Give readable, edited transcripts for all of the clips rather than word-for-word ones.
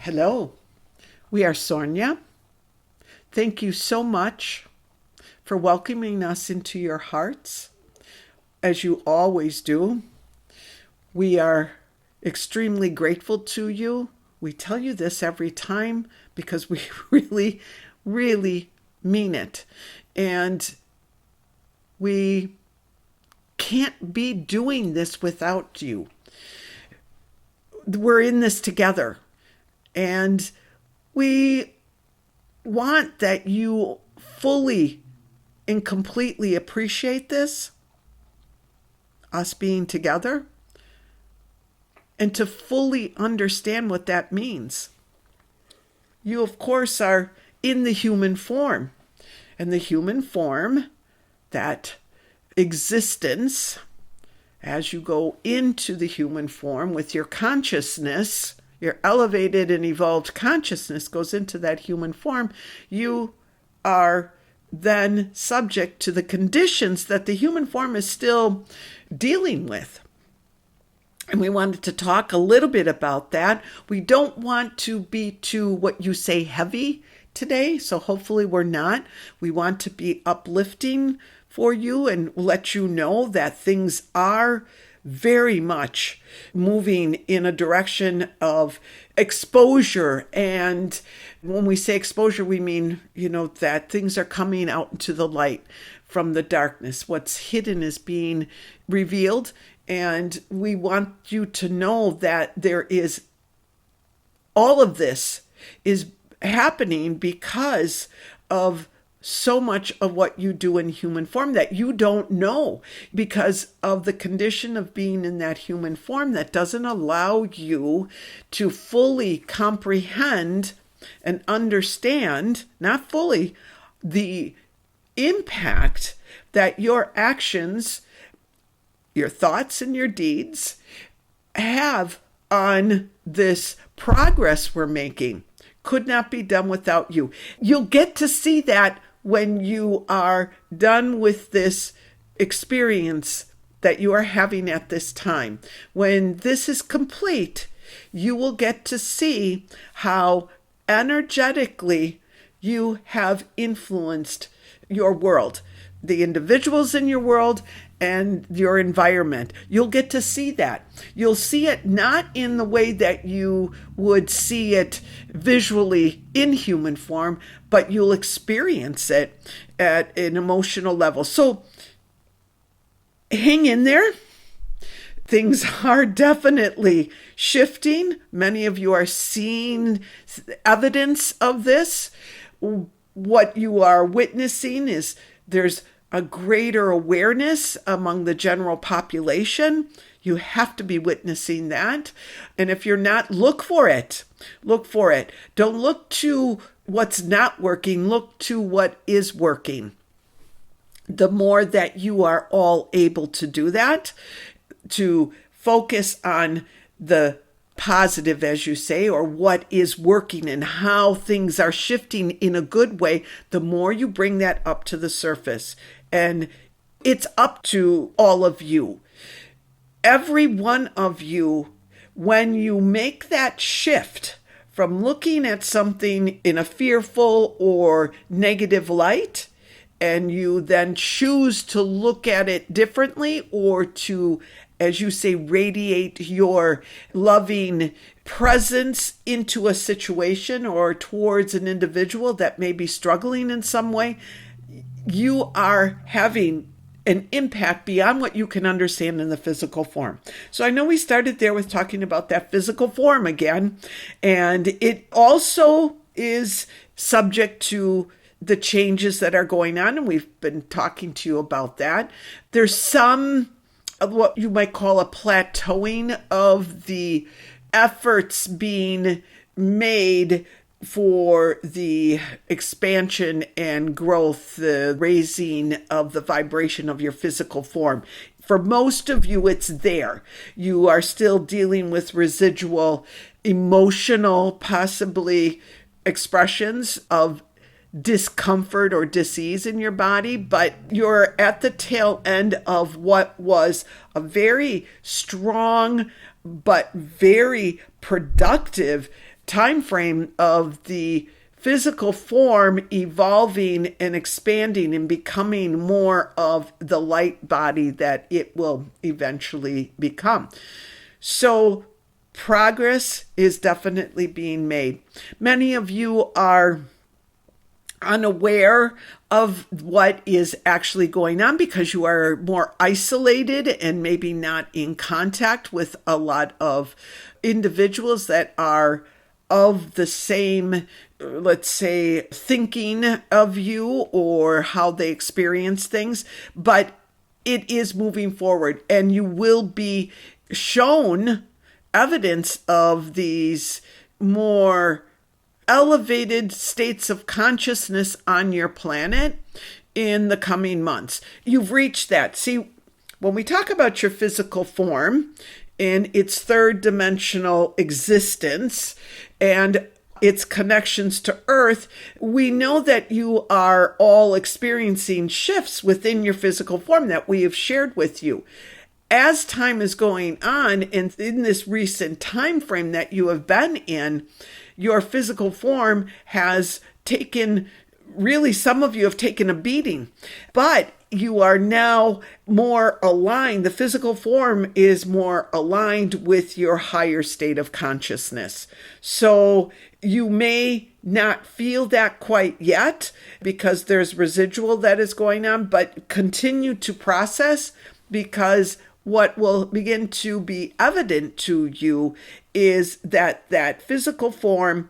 Hello, we are Sornia. Thank you so much for welcoming us into your hearts, as you always do. We are extremely grateful to you. We tell you this every time because we really, really mean it. And we can't be doing this without you. We're in this together. And we want that you fully and completely appreciate this, us being together, and to fully understand what that means. You, of course, are in the human form. And the human form, that existence, as you go into the human form with your consciousness, your elevated and evolved consciousness goes into that human form, you are then subject to the conditions that the human form is still dealing with. And we wanted to talk a little bit about that. We don't want to be too, what you say, heavy today, so hopefully we're not. We want to be uplifting for you and let you know that things are very much moving in a direction of exposure. And when we say exposure, we mean, that things are coming out into the light from the darkness. What's hidden is being revealed. And we want you to know that there is all of this is happening because of so much of what you do in human form that you don't know, because of the condition of being in that human form that doesn't allow you to fully comprehend and understand, not fully, the impact that your actions, your thoughts and your deeds have on this progress we're making. Could not be done without you. You'll get to see that when you are done with this experience that you are having at this time. When this is complete, you will get to see how energetically you have influenced your world, the individuals in your world, and your environment. You'll get to see that. You'll see it not in the way that you would see it visually in human form, but you'll experience it at an emotional level. So hang in there. Things are definitely shifting. Many of you are seeing evidence of this. What you are witnessing is there's a greater awareness among the general population. You have to be witnessing that. And if you're not, look for it. Look for it. Don't look to what's not working. Look to what is working. The more that you are all able to do that, to focus on the positive, as you say, or what is working and how things are shifting in a good way, the more you bring that up to the surface. And it's up to all of you. Every one of you, when you make that shift from looking at something in a fearful or negative light, and you then choose to look at it differently, or to, as you say, radiate your loving presence into a situation or towards an individual that may be struggling in some way, you are having an impact beyond what you can understand in the physical form. So I know we started there with talking about that physical form again, and it also is subject to the changes that are going on, and we've been talking to you about that. There's some of what you might call a plateauing of the efforts being made for the expansion and growth, the raising of the vibration of your physical form. For most of you, it's there. You are still dealing with residual emotional, possibly expressions of discomfort or dis-ease in your body, but you're at the tail end of what was a very strong but very productive time frame of the physical form evolving and expanding and becoming more of the light body that it will eventually become. So progress is definitely being made. Many of you are unaware of what is actually going on because you are more isolated and maybe not in contact with a lot of individuals that are of the same, let's say, thinking of you or how they experience things. But it is moving forward, and you will be shown evidence of these more elevated states of consciousness on your planet in the coming months. You've reached that. See, when we talk about your physical form in its third dimensional existence and its connections to Earth, we know that you are all experiencing shifts within your physical form that we have shared with you. As time is going on, and in this recent time frame that you have been in, your physical form has taken, really, some of you have taken a beating, but you are now more aligned. The physical form is more aligned with your higher state of consciousness. So you may not feel that quite yet because there's residual that is going on, but continue to process, because what will begin to be evident to you is that that physical form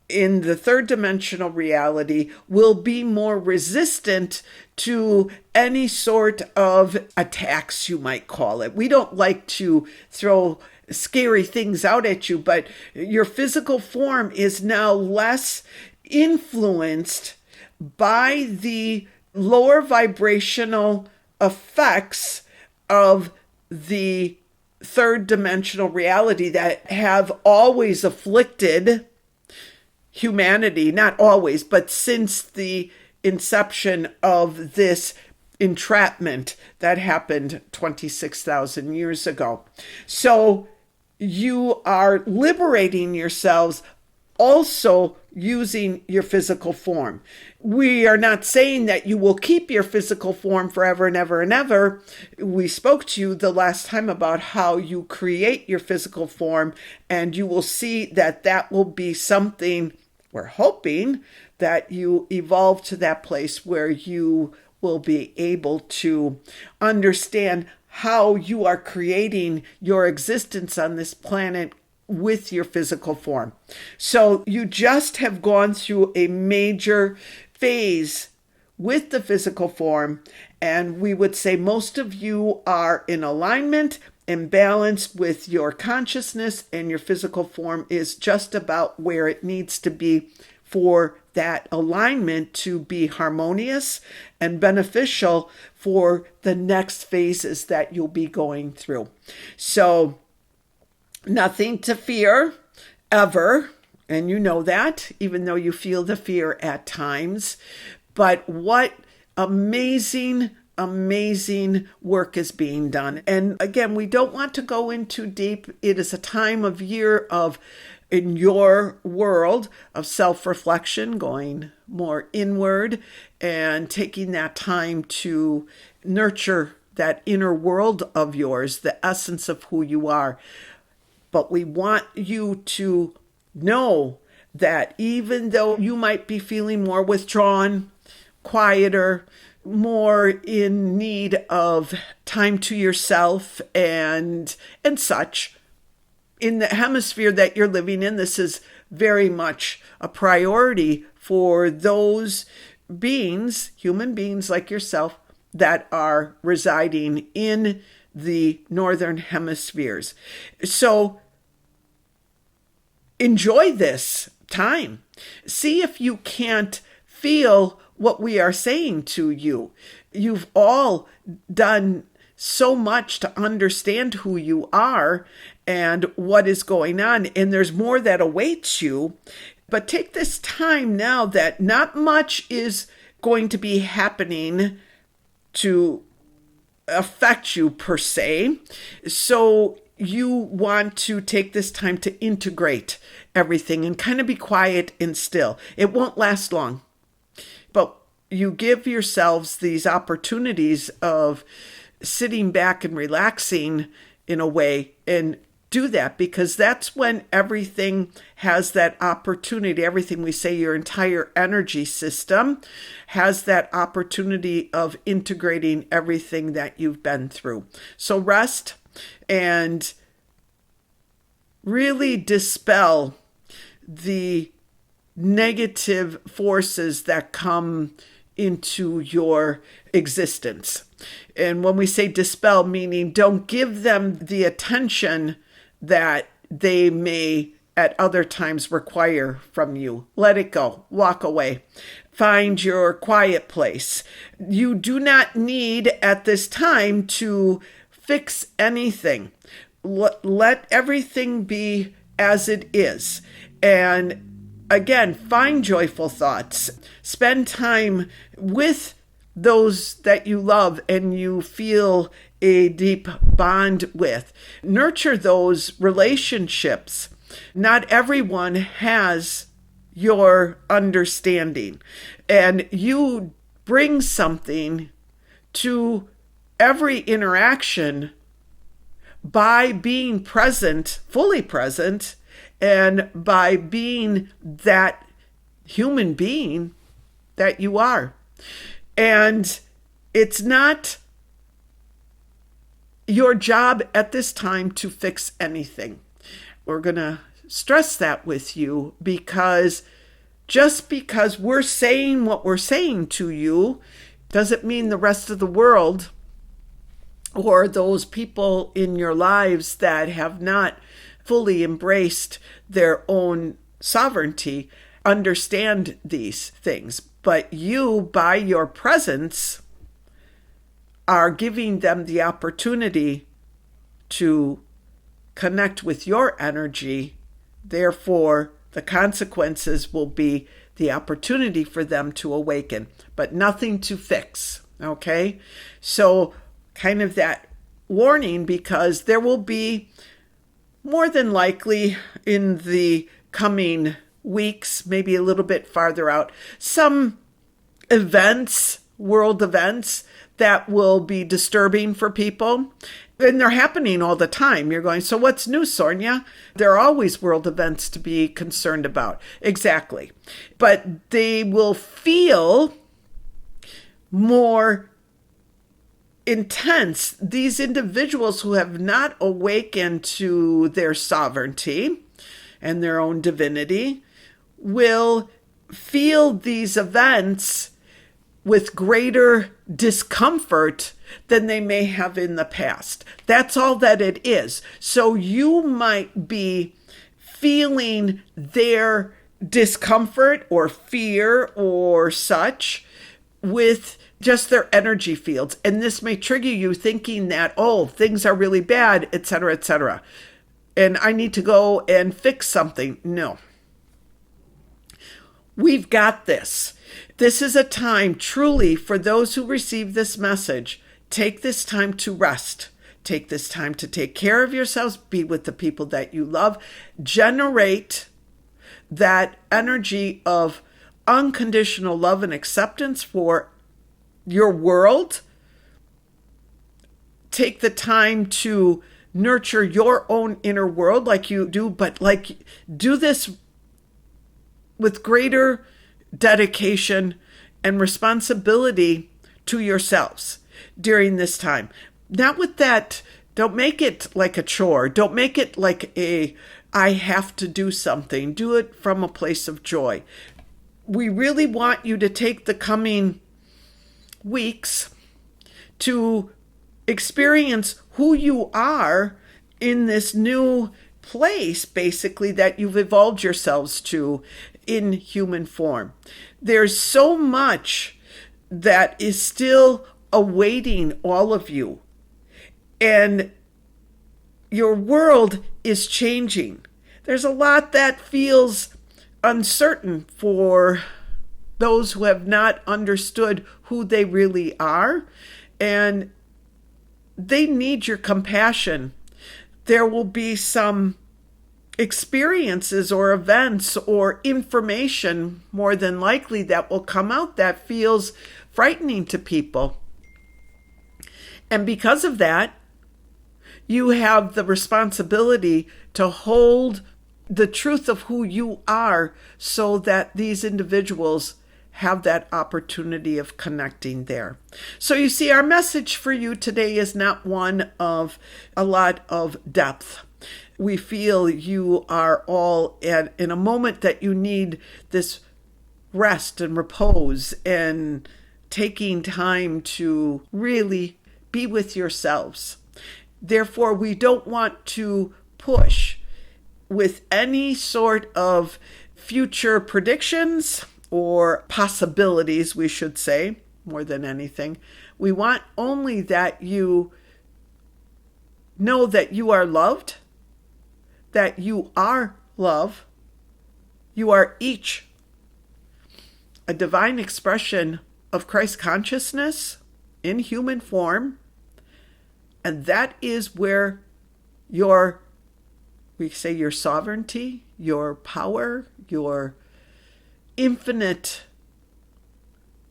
in the third dimensional reality will be more resistant to any sort of attacks, you might call it. We don't like to throw scary things out at you, but your physical form is now less influenced by the lower vibrational effects of the third dimensional reality that have always afflicted humanity, not always, but since the inception of this entrapment that happened 26,000 years ago. So you are liberating yourselves also using your physical form. We are not saying that you will keep your physical form forever and ever and ever. We spoke to you the last time about how you create your physical form, and you will see that that will be something, we're hoping that you evolve to that place where you will be able to understand how you are creating your existence on this planet with your physical form. So you just have gone through a major phase with the physical form, and we would say most of you are in alignment and balance with your consciousness, and your physical form is just about where it needs to be for that alignment to be harmonious and beneficial for the next phases that you'll be going through. So nothing to fear ever, and you know that, even though you feel the fear at times. But what amazing work is being done. And again, we don't want to go in too deep. It is a time of year of, in your world, of self-reflection, going more inward and taking that time to nurture that inner world of yours, the essence of who you are. But we want you to know that even though you might be feeling more withdrawn, quieter, more in need of time to yourself and such, in the hemisphere that you're living in, this is very much a priority for those beings, human beings like yourself, that are residing in the northern hemispheres. So enjoy this time. See if you can't feel what we are saying to you. You've all done so much to understand who you are and what is going on, and there's more that awaits you. But take this time now that not much is going to be happening to affect you per se. So you want to take this time to integrate everything and kind of be quiet and still. It won't last long, but you give yourselves these opportunities of sitting back and relaxing in a way, and do that, because that's when everything has that opportunity. Everything we say, your entire energy system has that opportunity of integrating everything that you've been through. So rest and really dispel the negative forces that come into your existence. And when we say dispel, meaning don't give them the attention that they may at other times require from you. Let it go. Walk away. Find your quiet place. You do not need at this time to fix anything. Let everything be as it is. And again, find joyful thoughts. Spend time with those that you love and you feel a deep bond with. Nurture those relationships. Not everyone has your understanding, and you bring something to every interaction by being present, fully present, and by being that human being that you are. And it's not your job at this time to fix anything. We're going to stress that with you, because just because we're saying what we're saying to you doesn't mean the rest of the world or those people in your lives that have not fully embraced their own sovereignty understand these things. But you, by your presence, are giving them the opportunity to connect with your energy. Therefore, the consequences will be the opportunity for them to awaken, but nothing to fix. Okay? So, kind of that warning, because there will be more than likely in the coming weeks, maybe a little bit farther out, some events, world events, that will be disturbing for people. And they're happening all the time. You're going, so what's new, Sornia? There are always world events to be concerned about. Exactly. But they will feel more intense. These individuals who have not awakened to their sovereignty and their own divinity will feel these events with greater discomfort than they may have in the past. That's all that it is. So you might be feeling their discomfort or fear or such with just their energy fields. And this may trigger you thinking that, oh, things are really bad, etc., etc., and I need to go and fix something. No. We've got this. This is a time truly for those who receive this message. Take this time to rest. Take this time to take care of yourselves. Be with the people that you love. Generate that energy of unconditional love and acceptance for your world. Take the time to nurture your own inner world like you do, but do this with greater dedication and responsibility to yourselves during this time. Not with that, don't make it like a chore. Don't make it like I have to do something. Do it from a place of joy. We really want you to take the coming weeks to experience who you are in this new place, basically, that you've evolved yourselves to in human form. There's so much that is still awaiting all of you. And your world is changing. There's a lot that feels uncertain for those who have not understood who they really are. And they need your compassion. there will be some experiences or events or information, more than likely, that will come out that feels frightening to people. And because of that, you have the responsibility to hold the truth of who you are so that these individuals have that opportunity of connecting there. So you see, our message for you today is not one of a lot of depth. We feel you are all in a moment that you need this rest and repose and taking time to really be with yourselves. Therefore, we don't want to push with any sort of future predictions or possibilities, we should say, more than anything. We want only that you know that you are loved, that you are love. You are each a divine expression of Christ consciousness in human form. And that is where we say your sovereignty, your power, your infinite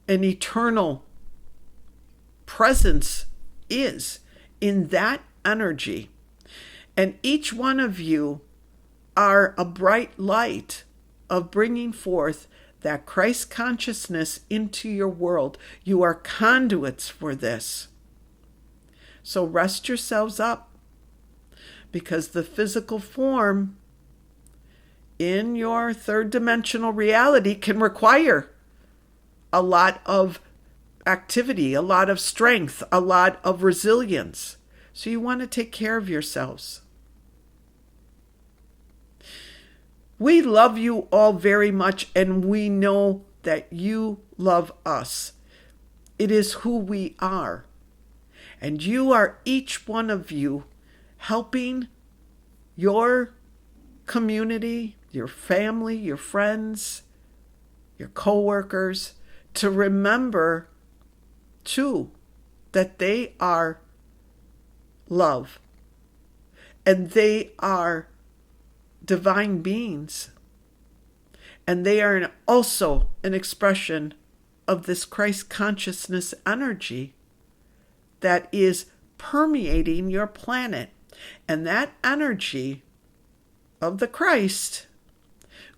and eternal presence is in that energy. And each one of you are a bright light of bringing forth that Christ consciousness into your world. You are conduits for this. So rest yourselves up, because the physical form in your third dimensional reality can require a lot of activity, a lot of strength, a lot of resilience. So you want to take care of yourselves. We love you all very much, and we know that you love us. It is who we are. And you are, each one of you, helping your community, your family, your friends, your coworkers, to remember, too, that they are love. And they are divine beings. And they are also an expression of this Christ consciousness energy that is permeating your planet. And that energy of the Christ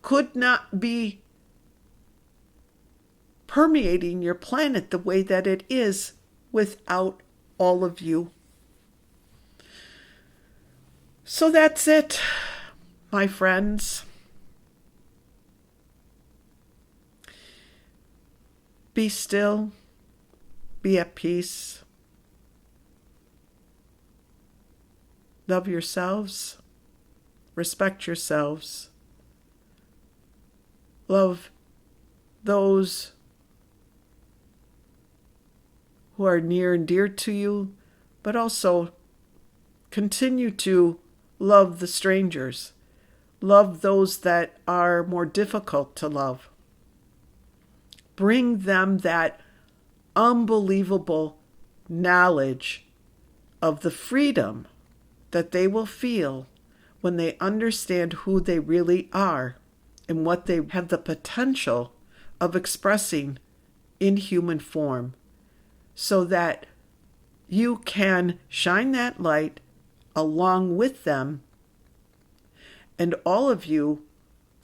could not be permeating your planet the way that it is without all of you. So that's it, my friends. Be still, be at peace. Love yourselves, respect yourselves, love those who are near and dear to you, but also continue to love the strangers, love those that are more difficult to love. Bring them that unbelievable knowledge of the freedom that they will feel when they understand who they really are and what they have the potential of expressing in human form, so that you can shine that light along with them, and all of you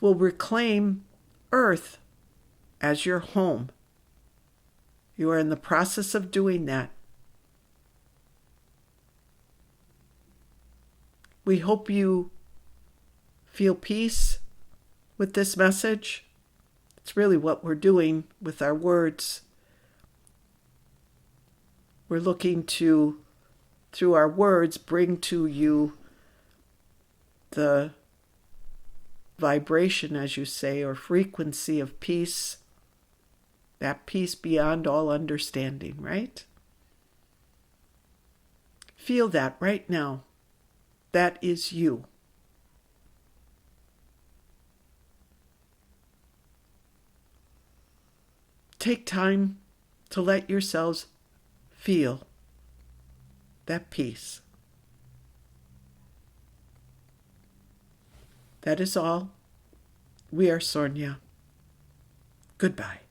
will reclaim Earth as your home. You are in the process of doing that. We hope you feel peace with this message. It's really what we're doing with our words. We're looking to, through our words, bring to you the vibration, as you say, or frequency of peace, that peace beyond all understanding, right? Feel that right now. That is you. Take time to let yourselves feel that peace. That is all. We are Sornia. Goodbye.